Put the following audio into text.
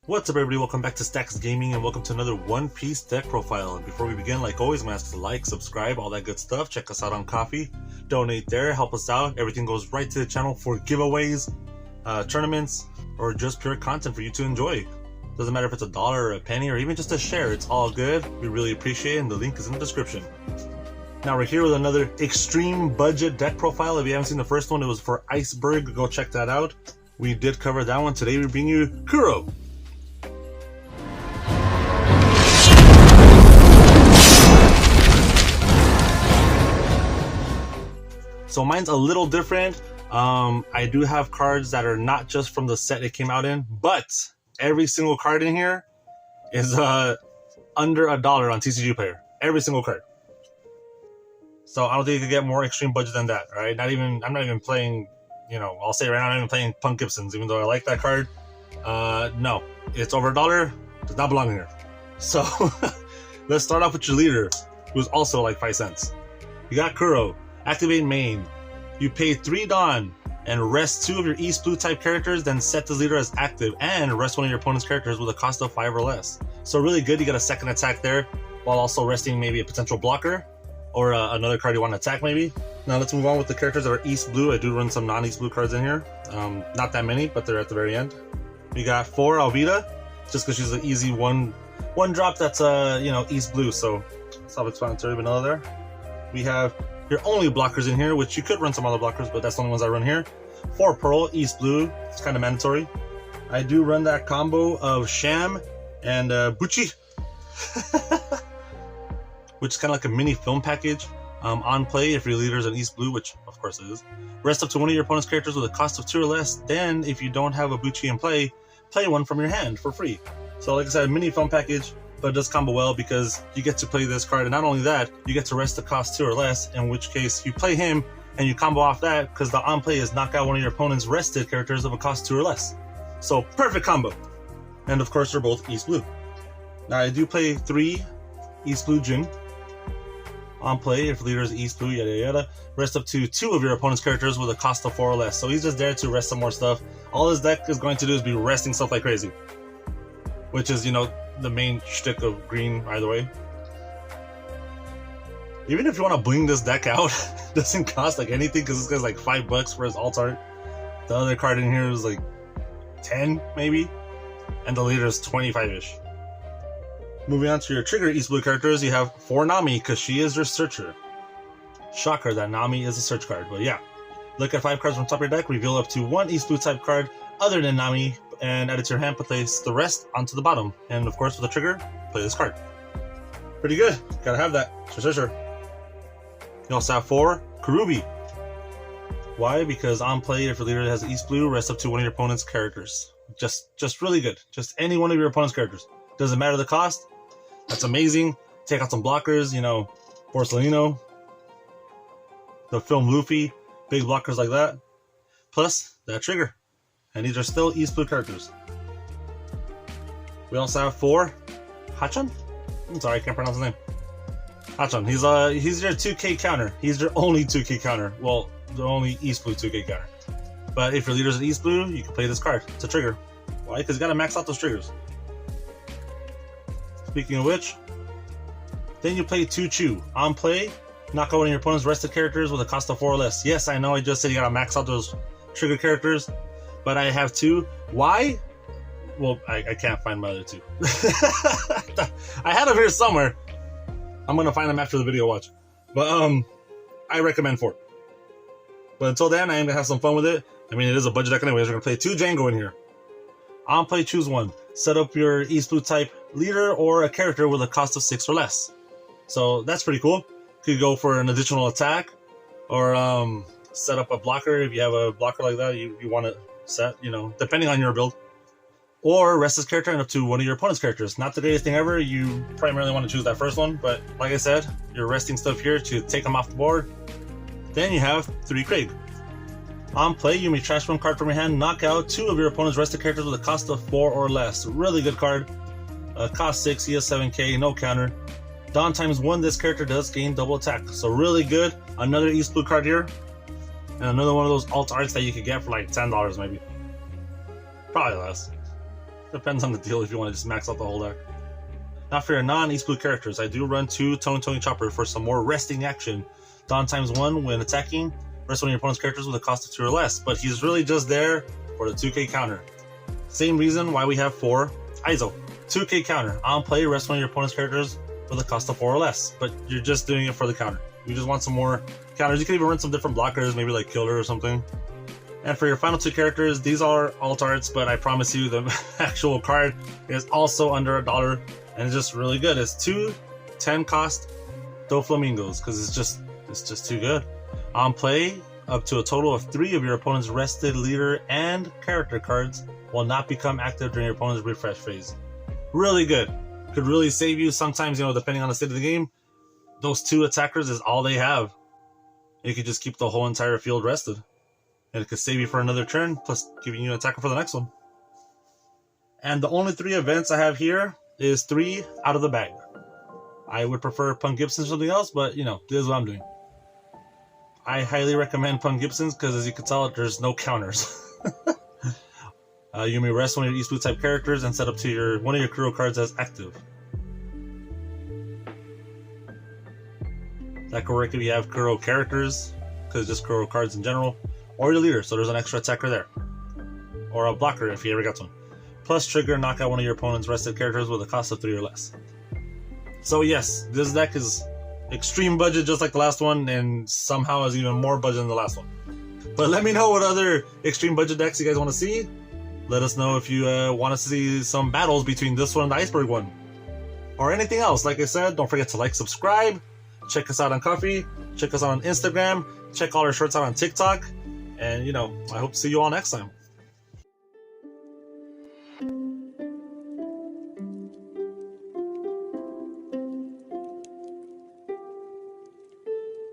What's up everybody, welcome back to Stackz Gaming and welcome to another One Piece deck profile. And before we begin, like always, I'm going to ask you to like, subscribe, all that good stuff. Check us out on Coffee, donate there, help us out. Everything goes right to the channel for giveaways, tournaments, or just pure content for you to enjoy. Doesn't matter if it's $1 or a penny or even just a share, it's all good. We really appreciate it and the link is in the description. Now we're here with another extreme budget deck profile. If you haven't seen the first one, it was for Iceberg, go check that out. We did cover that one. Today we bring you Kuro. So mine's a little different. I do have cards that are not just from the set it came out in, but every single card in here is under $1 on TCG Player. Every single card. So I don't think you could get more extreme budget than that, right? I'm not even playing, I'll say right now, I'm not even playing Punk Gibsons, even though I like that card. No, it's over $1. Does not belong here. So let's start off with your leader, who's also like 5 cents. You got Kuro. Activate main. You pay 3 Dawn and rest 2 of your East Blue type characters, then set this leader as active and rest one of your opponent's characters with a cost of 5 or less. So really good, you got a second attack there while also resting maybe a potential blocker or another card you want to attack maybe. Now let's move on with the characters that are East Blue. I do run some non-East Blue cards in here. Not that many, but they're at the very end. We got 4 Alvida, just because she's an easy one drop that's East Blue, so self-explanatory vanilla there. We have your only blockers in here, which you could run some other blockers, but that's the only ones I run here. 4 Pearl, East Blue, it's kind of mandatory. I do run that combo of Sham and Bucci, which is kind of like a mini film package. On play, if your leader is an East Blue, which of course it is, rest up to one of your opponent's characters with a cost of 2 or less. Then, if you don't have a Bucci in play, play one from your hand for free. So like I said, a mini film package, but it does combo well because you get to play this card, and not only that, you get to rest the cost 2 or less, in which case you play him and you combo off that because the on play is knock out one of your opponent's rested characters of a cost 2 or less. So perfect combo. And of course they're both East Blue. Now I do play 3 East Blue Jin. On play, if leader is East Blue, yada yada, rest up to 2 of your opponent's characters with a cost of 4 or less. So he's just there to rest some more stuff. All this deck is going to do is be resting stuff like crazy, which is, the main shtick of green either way. Even if you want to bling this deck out, it doesn't cost like anything because this guy's like $5 for his alt art. The other card in here is like 10 maybe, and the leader is 25-ish. Moving on to your trigger East Blue characters, you have 4 Nami because she is your searcher. Shocker that Nami is a search card, but yeah. Look at 5 cards from top of your deck, reveal up to 1 East Blue type card other than Nami, and add it to your hand, place the rest onto the bottom. And of course with the trigger, play this card. Pretty good, gotta have that, sure. You also have 4 Kurubi. Why? Because on play, if your leader has East Blue, rest up to one of your opponent's characters. Just really good, just any one of your opponent's characters. Doesn't matter the cost, that's amazing. Take out some blockers, Borsalino, the film Luffy, big blockers like that, plus that trigger. And these are still East Blue characters. We also have 4 Hachan? I'm sorry, I can't pronounce his name. Hachan, he's your 2K counter. He's your only 2K counter. Well, the only East Blue 2K counter. But if your leader's an East Blue, you can play this card. It's a trigger. Why? Because you gotta max out those triggers. Speaking of which, then you play 2 Chu. On play, knock out one of your opponent's rested characters with a cost of 4 or less. Yes, I know I just said you gotta max out those trigger characters, but I have 2. Why? Well, I can't find my other 2. I had them here somewhere. I'm gonna find them after the video watch. But I recommend 4. But until then, I am gonna have some fun with it. I mean, it is a budget deck anyways. We're gonna play 2 Django in here. On play, choose 1. Set up your East Blue type leader or a character with a cost of 6 or less. So that's pretty cool. You could go for an additional attack, or set up a blocker if you have a blocker like that you want to set, depending on your build. Or rest this character and up to one of your opponent's characters. Not the greatest thing ever. You primarily want to choose that first one, but like I said, you're resting stuff here to take them off the board. Then you have 3 Craig. On play, you may trash 1 card from your hand, knock out 2 of your opponent's rested characters with a cost of 4 or less. Really good card. Cost 6, he has 7k, no counter. Dawn times 1, this character does gain double attack. So really good. Another East Blue card here. And another one of those alt arts that you could get for like $10 maybe. Probably less. Depends on the deal if you want to just max out the whole deck. Now for your non-East Blue characters, I do run 2 Tony Chopper for some more resting action. Don ×1 when attacking, rest one of your opponent's characters with a cost of 2 or less, but he's really just there for the 2k counter. Same reason why we have 4 ISO. 2k counter. On play, rest one of your opponent's characters with a cost of 4 or less, but you're just doing it for the counter. You just want some more counters. You can even run some different blockers, maybe like Killer or something. And for your final 2 characters, these are alt arts, but I promise you the actual card is also under $1 and it's just really good. It's 2 10 cost Doflamingos because it's just too good. On play, up to a total of 3 of your opponent's rested leader and character cards will not become active during your opponent's refresh phase. Really good. Could really save you sometimes, you know, depending on the state of the game. Those 2 attackers is all they have. You could just keep the whole entire field rested. And it could save you for another turn, plus giving you an attacker for the next one. And the only 3 events I have here is 3 out of the bag. I would prefer Punk Gibson's or something else, but you know, this is what I'm doing. I highly recommend Punk Gibson's because as you can tell, there's no counters. You may rest one of your East Blue type characters and set up to one of your Kuro cards as active. That could work if you have Kuro characters, because just Kuro cards in general. Or your leader, so there's an extra attacker there. Or a blocker if you ever got one. Plus trigger, knock out one of your opponent's rested characters with a cost of 3 or less. So yes, this deck is extreme budget just like the last one, and somehow is even more budget than the last one. But let me know what other extreme budget decks you guys want to see. Let us know if you want to see some battles between this one and the Iceberg one. Or anything else. Like I said, don't forget to like, subscribe. Check us out on Coffee. Check us out on Instagram. Check all our shirts out on TikTok. And, you know, I hope to see you all next time.